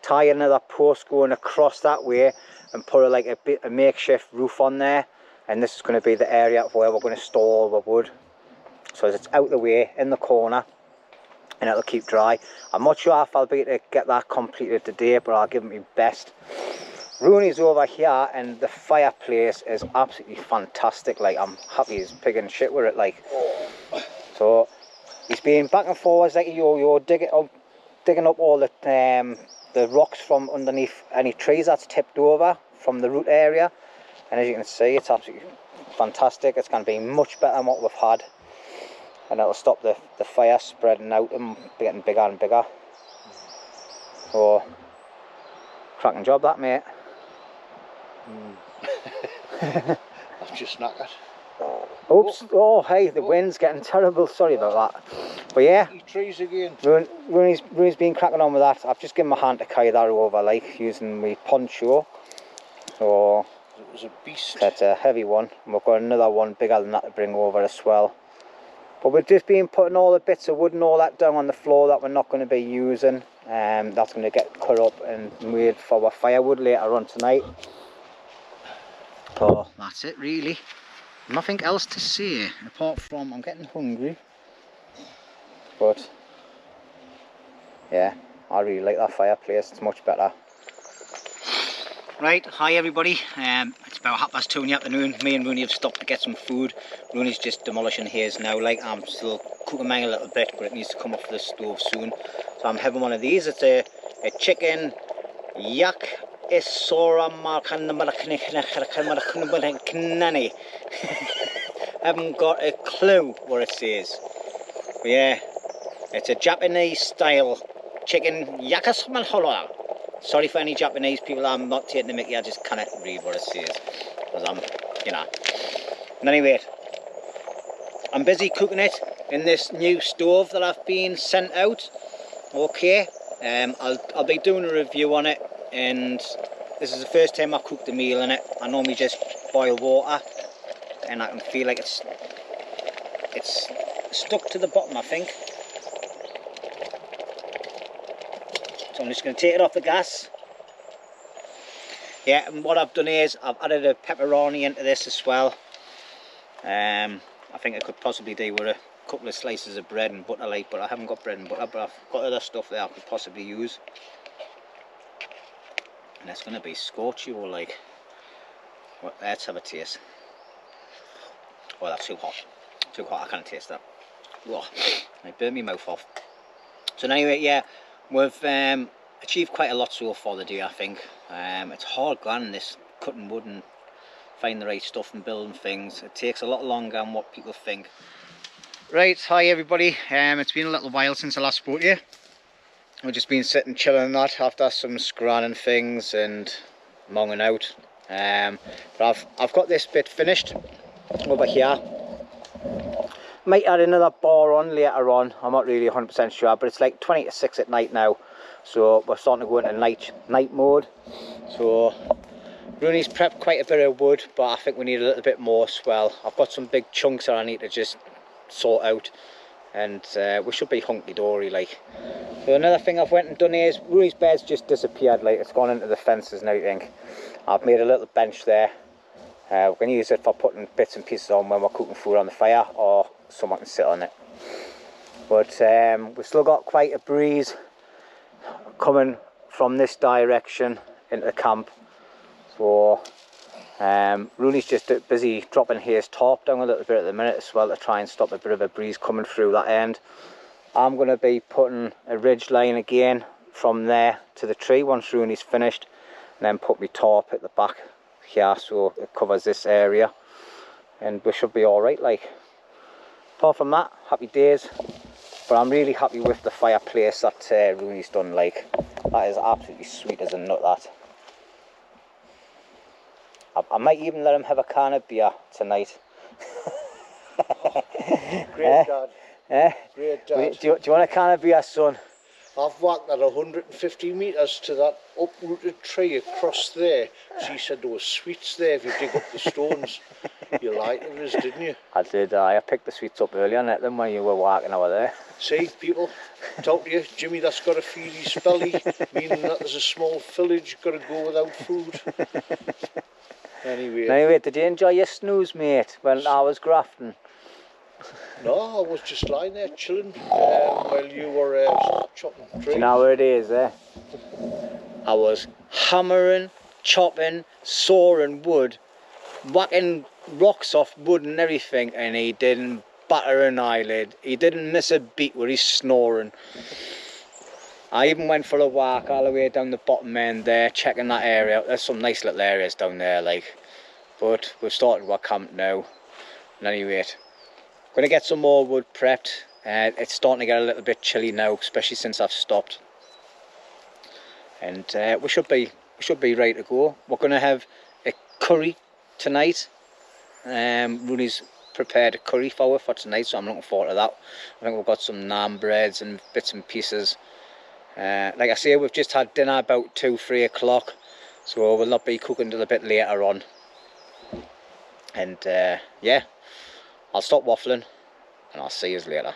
S1: tie another post going across that way, and put a makeshift roof on there. And this is going to be the area where we're going to store all the wood, so as it's out the way in the corner, and it'll keep dry. I'm not sure if I'll be able to get that completed today, but I'll give it my best. Rooney's over here, and the fireplace is absolutely fantastic. Like, I'm happy he's picking shit with it, like. So he's been back and forwards like a yo-yo, digging up all the rocks from underneath any trees that's tipped over from the root area. And as you can see, it's absolutely fantastic. It's going to be much better than what we've had, and it'll stop the fire spreading out and getting bigger and bigger. So cracking job that, mate.
S2: I've just knackered.
S1: Oops, oh hey, the wind's getting terrible, sorry about that. But yeah,
S2: trees again.
S1: Rooney's been cracking on with that. I've just given my hand to carry that over, like, using my poncho. So
S2: it was a beast.
S1: That's a heavy one, and we've got another one bigger than that to bring over as well. But we've just been putting all the bits of wood and all that down on the floor that we're not going to be using. That's going to get cut up and made for our firewood later on tonight. So that's it really. Nothing else to say apart from I'm getting hungry. But yeah, I really like that fireplace, it's much better. Right, hi everybody. It's about 2:30 in the afternoon. Me and Rooney have stopped to get some food. Rooney's just demolishing his now. Like, I'm still cooking mine a little bit, but it needs to come off the stove soon. So I'm having one of these. It's a chicken yak isora markanani. Haven't got a clue what it says. But yeah, it's a Japanese style chicken yakasmalhola. Sorry for any Japanese people, I'm not taking the mickey, I just cannot read what it says, because I'm, you know. And anyway, I'm busy cooking it in this new stove that I've been sent out. Okay, I'll be doing a review on it, and this is the first time I've cooked a meal in it. I normally just boil water, and I can feel like it's stuck to the bottom, I think. So I'm just going to take it off the gas. Yeah, and what I've done is I've added a pepperoni into this as well. I think I could possibly do with a couple of slices of bread and butter, like, but I haven't got bread and butter, but I've got other stuff there I could possibly use. And it's going to be scorchy or like. Well, let's have a taste. Oh, that's too hot. Too hot, I can't taste that. Whoa, I burned my mouth off. So anyway, yeah. We've achieved quite a lot so far the day, I think. It's hard going this, cutting wood and finding the right stuff and building things. It takes a lot longer than what people think. Right, hi everybody. It's been a little while since I last spoke to you. We've just been sitting chilling and that after some scranning things and monging out. But I've got this bit finished over here. Might add another bar on later on, I'm not really 100% sure, but it's like 20 to 6 at night now. so we're starting to go into night mode. So Rooney's prepped quite a bit of wood, but I think we need a little bit more as well. I've got some big chunks that I need to just sort out, and we should be hunky-dory like. So another thing I've went and done here is Rooney's bed's just disappeared, like it's gone into the fences and everything. I've made a little bench there. We're going to use it for putting bits and pieces on when we're cooking food on the fire, or someone can sit on it. But we've still got quite a breeze coming from this direction into the camp. So Rooney's just busy dropping his tarp down a little bit at the minute as well to try and stop a bit of a breeze coming through that end. I'm going to be putting a ridge line again from there to the tree once Rooney's finished, and then put my tarp at the back here so it covers this area, and we should be alright like. Apart from that, happy days. But I'm really happy with the fireplace that Rooney's done, like. That is absolutely sweet as a nut, that. I might even let him have a can of beer tonight.
S2: Great dad. Great dad.
S1: Do you want a can of beer, son?
S2: I've walked that 150 metres to that uprooted tree across there. She said there were sweets there if you dig up the stones. You lied to us, didn't you?
S1: I did. I picked the sweets up earlier, net them when you were walking over there.
S2: See, people, talk to you. Jimmy, that's got to feed his belly, meaning that there's a small village, got to go without food. Anyway,
S1: did you enjoy your snooze, mate, when I was grafting?
S2: No, I was just lying there chilling while you were chopping trees.
S1: Do you know where it is, eh? I was hammering, chopping, sawing wood, whacking rocks off wood and everything, and he didn't batter an eyelid. He didn't miss a beat where he's snoring. I even went for a walk all the way down the bottom end there, checking that area out. There's some nice little areas down there, like. But we've started our camp now. And anyway, going to get some more wood prepped. It's starting to get a little bit chilly now, especially since I've stopped. And we should be ready to go. We're going to have a curry tonight. Rooney's prepared a curry for tonight, so I'm looking forward to that. I think we've got some naan breads and bits and pieces. Like I say, we've just had dinner about 2-3 o'clock, so we'll not be cooking till a bit later on. And yeah, I'll stop waffling and I'll see you later.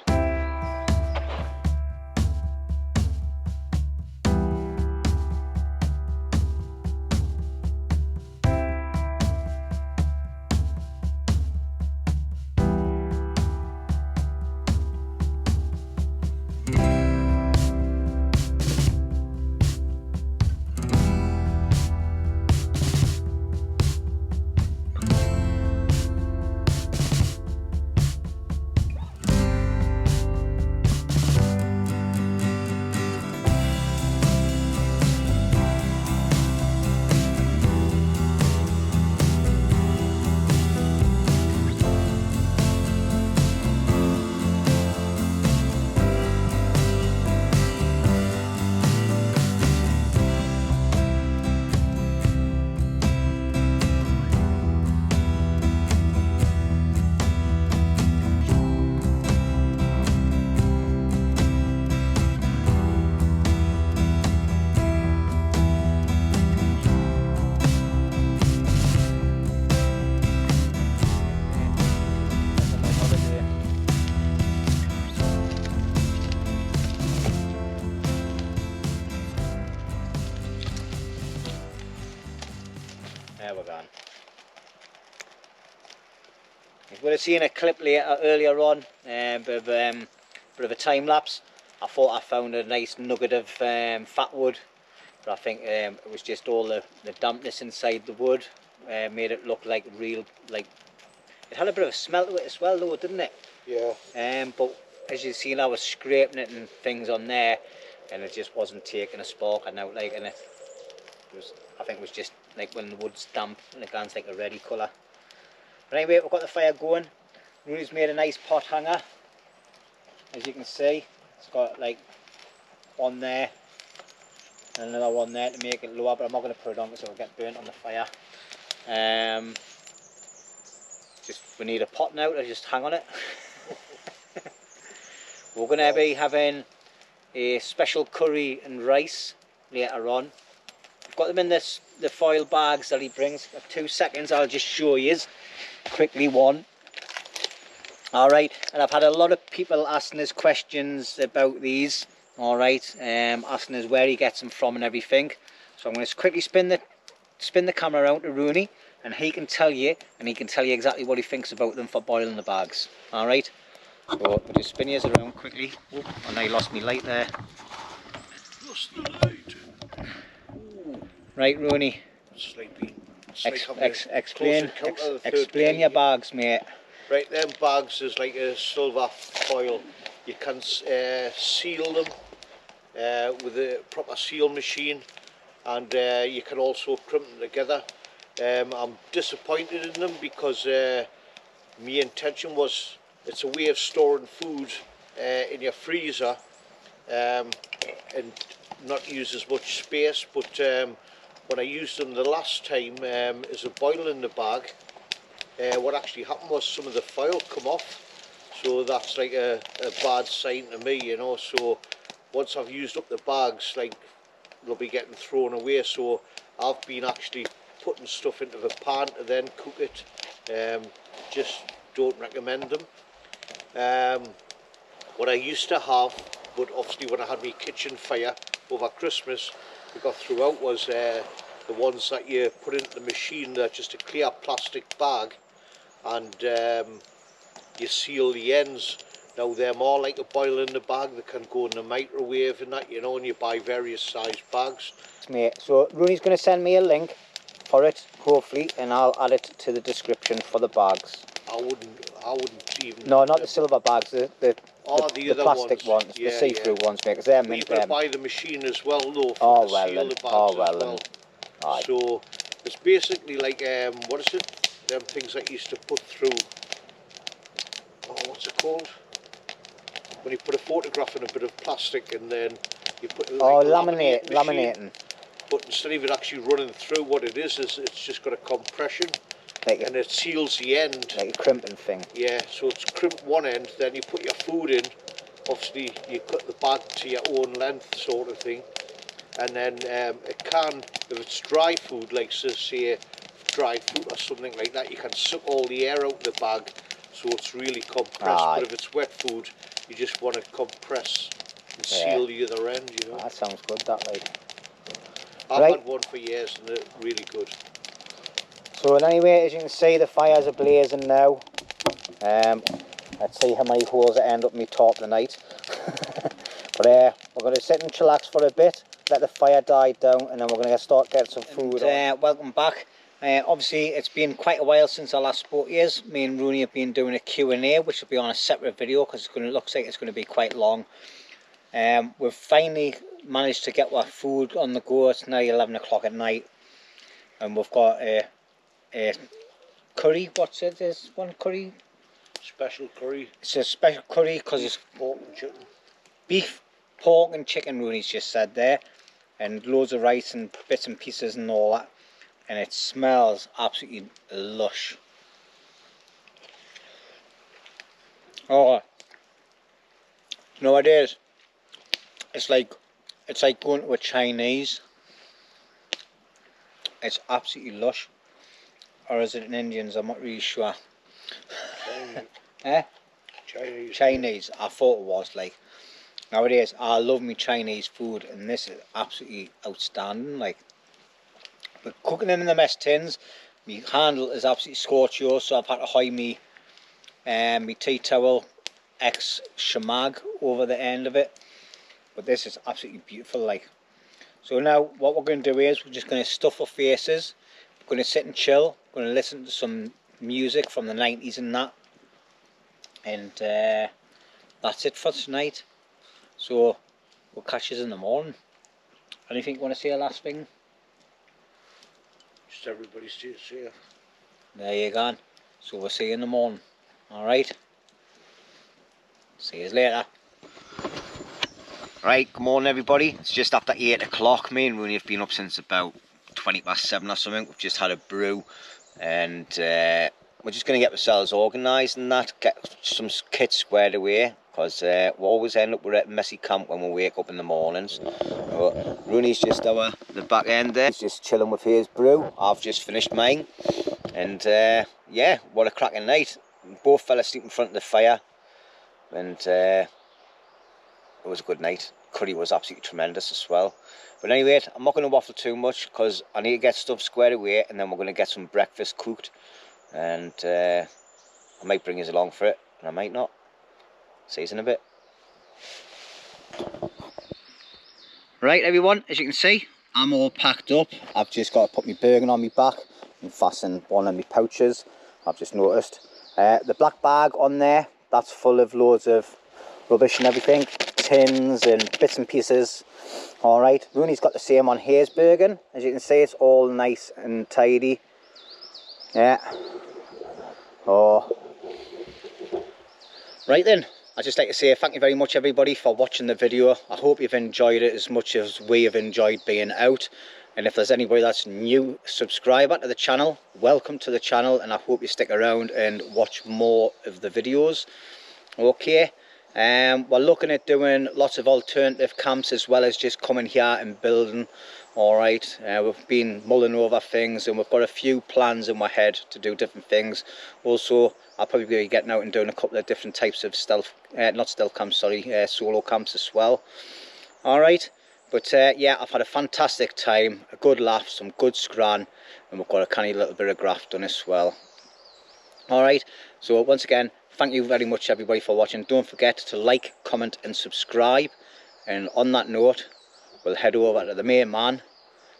S1: There we're gone. You would have seen a clip earlier on, bit of a time lapse. I thought I found a nice nugget of fat wood, but I think it was just all the dampness inside the wood made it look like real, like it had a bit of a smell to it as well, though, didn't it?
S2: Yeah.
S1: But as you've seen, I was scraping it and things on there, and it just wasn't taking a spark and out like, and it was, I think it was just like when the wood's damp and it gets like a reddy colour. But anyway, we've got the fire going. Rooney's made a nice pot hanger, as you can see. It's got like one there and another one there to make it lower, but I'm not going to put it on because it'll get burnt on the fire. Just we need a pot now to just hang on it. We're going to be having a special curry and rice later on. I've got them in the foil bags that he brings. For 2 seconds, I'll just show you quickly one. Alright, and I've had a lot of people asking us questions about these. Alright, asking us where he gets them from and everything. So I'm going to quickly spin the camera around to Rooney, and he can tell you exactly what he thinks about them for boiling the bags. Alright, so I'll just spin yours around quickly. Oh, and I lost my light there.
S2: Lost the light.
S1: Right, Rooney, explain your bags, mate.
S2: Right, them bags is like a silver foil. You can seal them with a proper seal machine, and you can also crimp them together. I'm disappointed in them because my intention was it's a way of storing food in your freezer and not use as much space, but when I used them the last time as a boil in the bag, what actually happened was some of the foil come off, so that's like a bad sign to me, you know. So once I've used up the bags, like, they'll be getting thrown away, so I've been actually putting stuff into the pan to then cook it. Just don't recommend them. What I used to have, but obviously when I had my kitchen fire over Christmas, we got threw out, was the ones that you put into the machine. They're just a clear plastic bag, and you seal the ends. Now they're more like a boil in the bag. They can go in the microwave and that, you know, and you buy various size bags.
S1: Mate, so Rooney's going to send me a link for it, hopefully, and I'll add it to the description for the bags.
S2: I wouldn't even...
S1: No, not the silver bags, the
S2: other
S1: plastic ones,
S2: yeah,
S1: the see-through ones, mate, because they're mint.
S2: You've got to buy the machine as well, though, for
S1: oh,
S2: the
S1: well,
S2: seal
S1: then.
S2: the bags
S1: Oh, well,
S2: as well.
S1: Then.
S2: So it's basically like, what is it? Them things that you used to put through, oh, what's it called? When you put a photograph in a bit of plastic and then you put it like
S1: laminating.
S2: But instead of it actually running through, what it is it's just got a compression,
S1: like
S2: and it seals the end.
S1: Like a crimping thing.
S2: Yeah, so it's crimped one end, then you put your food in, obviously you cut the bag to your own length sort of thing, and then it can, if it's dry food, like say dried fruit or something like that, you can suck all the air out of the bag, so it's really compressed. But if it's wet food, you just want to compress and seal the other end, you know.
S1: That sounds good, that, like.
S2: I've had one for years and they're really good.
S1: So anyway, as you can see, the fires are blazing now. Let's see how many holes I end up in my top tonight. But we're going to sit and chillax for a bit, let the fire die down, and then we're going to start getting some food on. Welcome back. Obviously, it's been quite a while since I last spoke to you. Me and Rooney have been doing a Q&A, which will be on a separate video because it looks like it's going to be quite long. We've finally managed to get our food on the go. It's now 11 o'clock at night, and we've got a curry. What's it? This one curry?
S2: Special curry.
S1: It's a special curry because it's
S2: pork and chicken.
S1: Beef, pork and chicken, Rooney's just said there, and loads of rice and bits and pieces and all that, and it smells absolutely lush. Oh, you know what it is? It's like going to a Chinese. It's absolutely lush. Or is it an Indian's? I'm not really sure. Chinese. I thought it was, like. Nowadays, I love me Chinese food, and this is absolutely outstanding. Like, but cooking them in the mess tins, my handle is absolutely scorched, so I've had to hide me tea towel ex shamag over the end of it. But this is absolutely beautiful, like. So now what we're going to do is we're just going to stuff our faces. We're going to sit and chill. We're going to listen to some music from the 90s and that. And that's it for tonight. So we'll catch you in the morning. Anything you want to say, a last thing?
S2: Just everybody stay safe.
S1: There you go. So we'll see you in the morning. Alright? See you later. Right, good morning everybody. It's just after 8 o'clock. Me and Rooney have been up since about 7:20 or something. We've just had a brew and
S3: we're just going to get ourselves organised and that, get some kit squared away, because we always end up with a messy camp when we wake up in the mornings. Rooney's just the back end there. He's just chilling with his brew. I've just finished mine. And yeah, what a cracking night. Both fell asleep in front of the fire. And it was a good night. Curry was absolutely tremendous as well. But anyway, I'm not going to waffle too much because I need to get stuff squared away, and then we're going to get some breakfast cooked. And I might bring you along for it, and I might not. See you in a bit.
S1: Right everyone, as you can see, I'm all packed up. I've just got to put my burden on my back and fasten one of my pouches. I've just noticed. The black bag on there, that's full of loads of rubbish and everything. Tins and bits and pieces. Alright, Rooney's got the same on his burden. As you can see, it's all nice and tidy. Yeah. Oh. Right then, I'd just like to say thank you very much everybody for watching the video. I hope you've enjoyed it as much as we have enjoyed being out. And if there's anybody that's new subscriber to the channel, welcome to the channel, and I hope you stick around and watch more of the videos. Okay. We're looking at doing lots of alternative camps as well as just coming here and building. Alright, we've been mulling over things and we've got a few plans in my head to do different things. Also, I'll probably be getting out and doing a couple of different types of solo camps as well. Alright, but yeah, I've had a fantastic time, a good laugh, some good scran, and we've got a canny little bit of graft done as well. Alright, so once again, thank you very much everybody for watching. Don't forget to like, comment and subscribe. And on that note, we'll head over to the main man,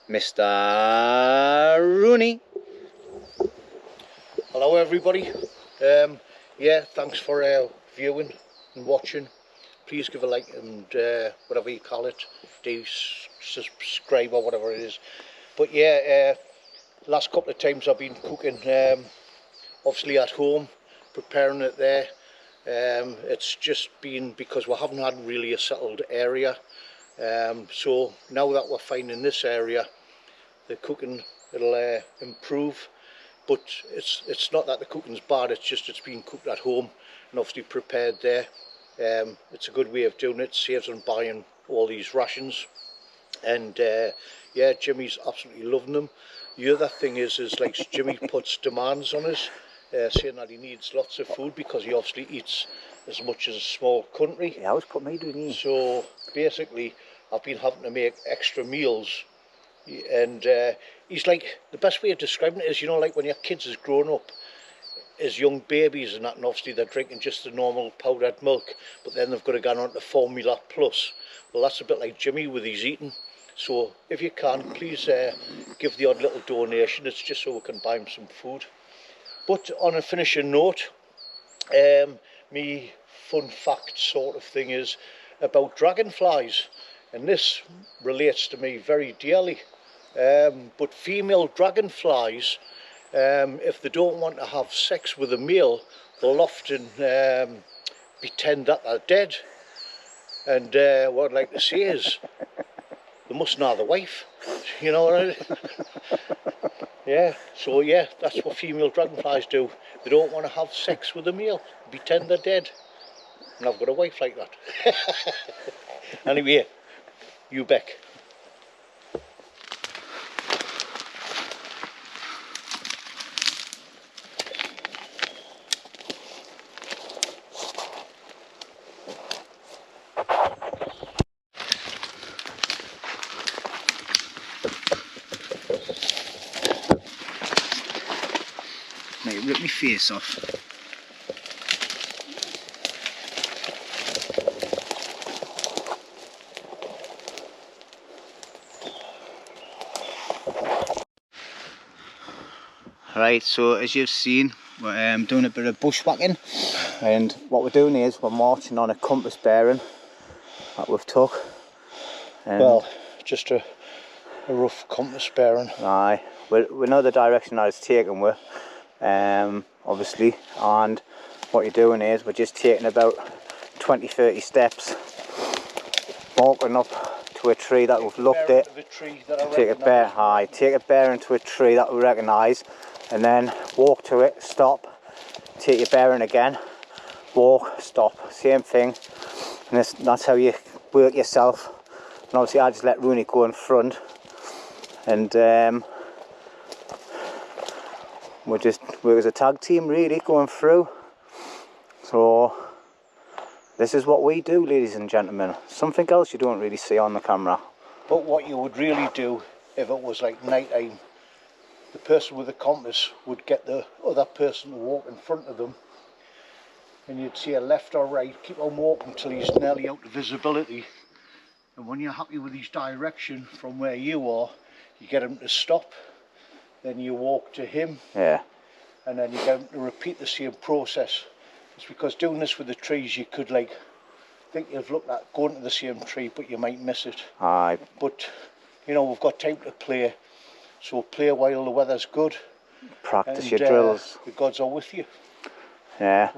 S1: Mr. Rooney.
S2: Hello everybody. Yeah, thanks for viewing and watching. Please give a like and whatever you call it, subscribe or whatever it is. But yeah, last couple of times I've been cooking, obviously at home, preparing it there. It's just been because we haven't had really a settled area. So now that we're finding this area, the cooking it'll improve. But it's not that the cooking's bad, it's just it's been cooked at home and obviously prepared there. It's a good way of doing it, saves on buying all these rations. And yeah, Jimmy's absolutely loving them. The other thing is like Jimmy puts demands on us, saying that he needs lots of food because he obviously eats as much as a small country.
S1: Yeah, I was putting me doing.
S2: So basically, I've been having to make extra meals. And he's like, the best way of describing it is, you know, like when your kids is growing up as young babies and that, and obviously they're drinking just the normal powdered milk, but then they've got to go on to Formula Plus. Well, that's a bit like Jimmy with his eating. So if you can, please give the odd little donation. It's just so we can buy him some food. But on a finishing note, me fun fact sort of thing is about dragonflies, and this relates to me very dearly. But female dragonflies, if they don't want to have sex with a male, they'll often pretend that they're dead. And what I'd like to say is, they must know the wife, you know what I mean? Yeah, so yeah, that's what female dragonflies do. They don't want to have sex with a male, pretend they're dead. And I've got a wife like that. Anyway, you Beck.
S1: Mate, rip my face off. Right, so as you've seen, we're doing a bit of bushwhacking, and what we're doing is we're marching on a compass bearing that we've took.
S2: Well, just a rough compass bearing.
S1: Aye, we know the direction that it's taken with, obviously, and what you're doing is we're just taking about 20-30 steps, walking up to a tree that we've looked at, take a bearing to a tree that we recognise, and then walk to it, stop, take your bearing again, walk, stop, same thing. And that's how you work yourself. And obviously I just let Rooney go in front, and we just work as a tag team really going through. So this is what we do, ladies and gentlemen. Something else you don't really see on the camera.
S2: But what you would really do if it was like night time, the person with the compass would get the other person to walk in front of them, and you'd see a left or right, keep on walking until he's nearly out of visibility. And when you're happy with his direction from where you are, you get him to stop, then you walk to him,
S1: Yeah.
S2: and then you get him to repeat the same process. It's because doing this with the trees, you could like think you've looked at going to the same tree, but you might miss it.
S1: Aye.
S2: But you know, we've got time to play, so play while the weather's good.
S1: Practice
S2: And,
S1: your drills.
S2: The gods are with you.
S1: Yeah.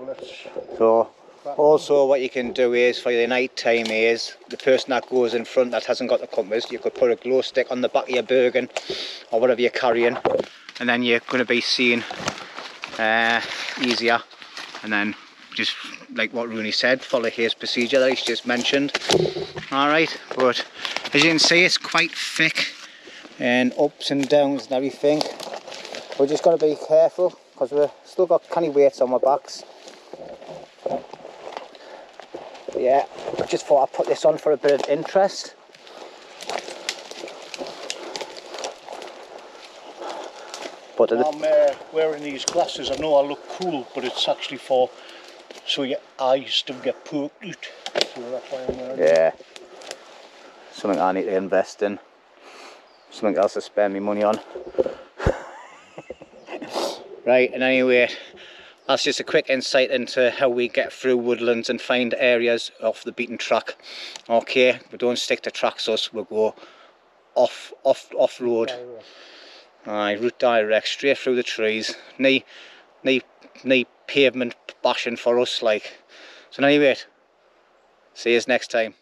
S2: So
S1: So also what you can do is for the night time is the person that goes in front that hasn't got the compass, you could put a glow stick on the back of your Bergen or whatever you're carrying, and then you're going to be seeing easier. And then just like what Rooney said, follow his procedure that he's just mentioned. Alright, but as you can see, it's quite thick and ups and downs and everything. We're just going to be careful because we've still got canny weights on my backs. But yeah, I just thought I'd put this on for a bit of interest. But
S2: I'm wearing these glasses. I know I look cool, but it's actually for so your eyes don't get poked out. So that's why I'm wearing
S1: yeah, something I need to invest in. Something else to spend me money on. Right, and anyway, that's just a quick insight into how we get through woodlands and find areas off the beaten track. Okay, we don't stick to tracks us, we'll go off road. Aye, route direct, straight through the trees. No pavement bashing for us, like. So anyway, see you next time.